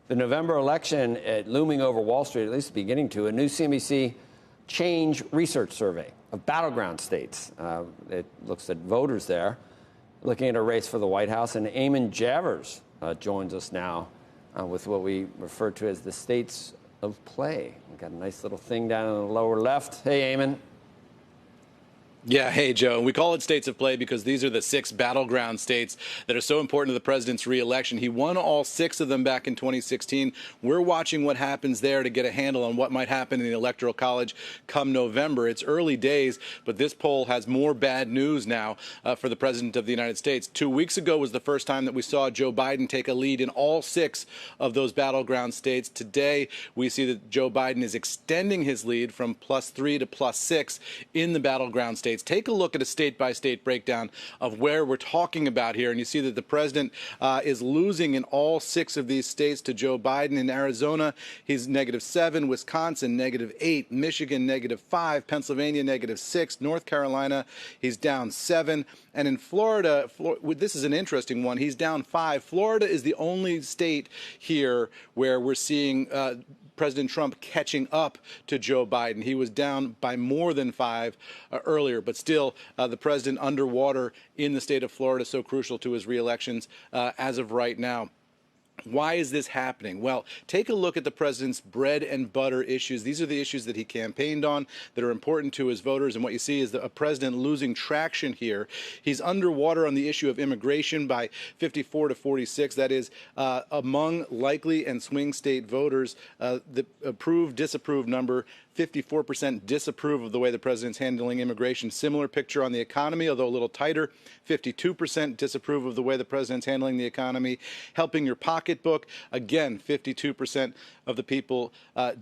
the November election looming over Wall Street, at least beginning to, a new CNBC Change research survey of battleground states. It looks at voters there, looking at a race for the White House. And Eamon Javers joins us now with what we refer to as the states of play. We've got a nice little thing down in the lower left. Hey, Eamon. Yeah, hey, Joe. We call it states of play because these are the 6 battleground states that are so important to the president's reelection. He won all 6 of them back in 2016. We're watching what happens there to get a handle on what might happen in the Electoral College come November. It's early days, but this poll has more bad news now for the president of the United States. 2 weeks ago was the first time that we saw Joe Biden take a lead in all 6 of those battleground states. Today, we see that Joe Biden is extending his lead from +3 to +6 in the battleground states. Take a look at a state-by-state breakdown of where we're talking about here, and you see that the president is losing in all 6 of these states to Joe Biden. In Arizona, he's -7, Wisconsin -8, Michigan -5, Pennsylvania -6, North Carolina, he's down 7, and in Florida, this is an interesting one, he's down 5. Florida is the only state here where we're seeing President Trump catching up to Joe Biden. He was down by more than 5 earlier, but still the president underwater in the state of Florida, so crucial to his reelections as of right now. Why is this happening? Well, take a look at the president's bread and butter issues. These are the issues that he campaigned on that are important to his voters. And what you see is a president losing traction here. He's underwater on the issue of immigration by 54 to 46. That is, among likely and swing state voters, the approved, disapproved number, 54% disapprove of the way the president's handling immigration. Similar picture on the economy, although a little tighter. 52% disapprove of the way the president's handling the economy. Helping your pocketbook, again, 52% of the people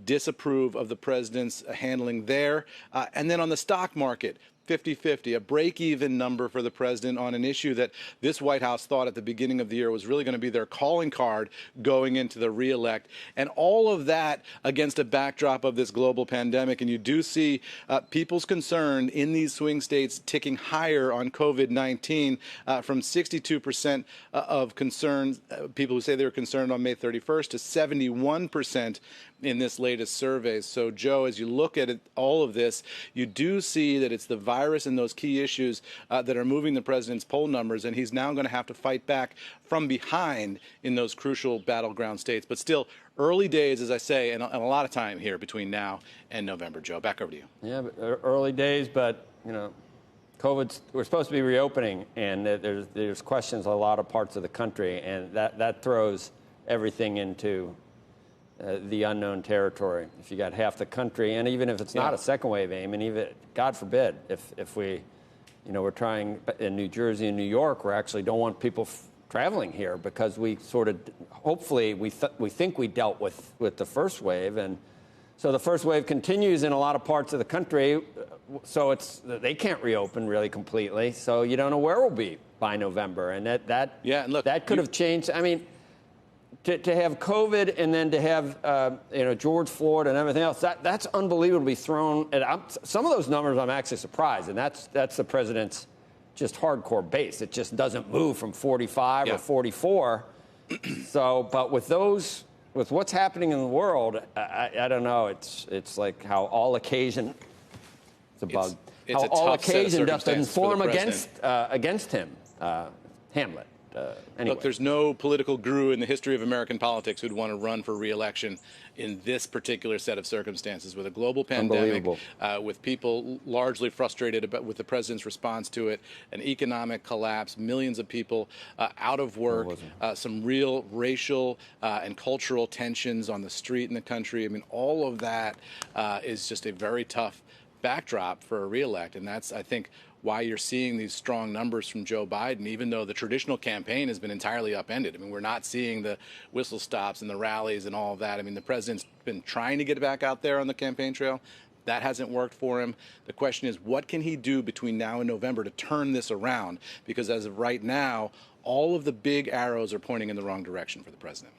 disapprove of the president's handling there. And then on the stock market, 50-50, a break-even number for the president on an issue that this White House thought at the beginning of the year was really going to be their calling card going into the reelect. And all of that against a backdrop of this global pandemic. And you do see people's concern in these swing states ticking higher on COVID-19 from 62% of concerns, people who say they were concerned on May 31st, to 71% in this latest survey. So, Joe, as you look at all of this, you do see that it's the virus and those key issues that are moving the president's poll numbers, and he's now going to have to fight back from behind in those crucial battleground states. But still, early days, as I say, and a lot of time here between now and November. Joe, back over to you. Yeah, but early days, but, you know, we're supposed to be reopening, and there's questions in a lot of parts of the country, and that throws everything into the unknown territory. If you got half the country, and even if it's not a second wave aim, and even, God forbid, if we, you know, we're trying in New Jersey and New York, we actually don't want people traveling here because we sort of, hopefully, we think we dealt with the first wave, and so the first wave continues in a lot of parts of the country, so they can't reopen really completely, so you don't know where we'll be by November, and that could have changed. I mean, to have COVID and then to have George Floyd and everything else, that's unbelievable to be thrown at. Some of those numbers I'm actually surprised, and that's the president's just hardcore base. It just doesn't move from 45 or 44. So, but with what's happening in the world, I don't know. It's like how all occasion. It's a bug. It's how all occasion doesn't inform against him, Hamlet. Anyway. Look, there's no political guru in the history of American politics who'd want to run for re-election in this particular set of circumstances, with a global pandemic, with people largely frustrated with the president's response to it, an economic collapse, millions of people out of work, some real racial and cultural tensions on the street in the country. I mean, all of that is just a very tough backdrop for a re-elect, and that's, I think, why you're seeing these strong numbers from Joe Biden, even though the traditional campaign has been entirely upended. I mean, we're not seeing the whistle stops and the rallies and all of that. I mean, the president's been trying to get back out there on the campaign trail. That hasn't worked for him. The question is, what can he do between now and November to turn this around? Because as of right now, all of the big arrows are pointing in the wrong direction for the president.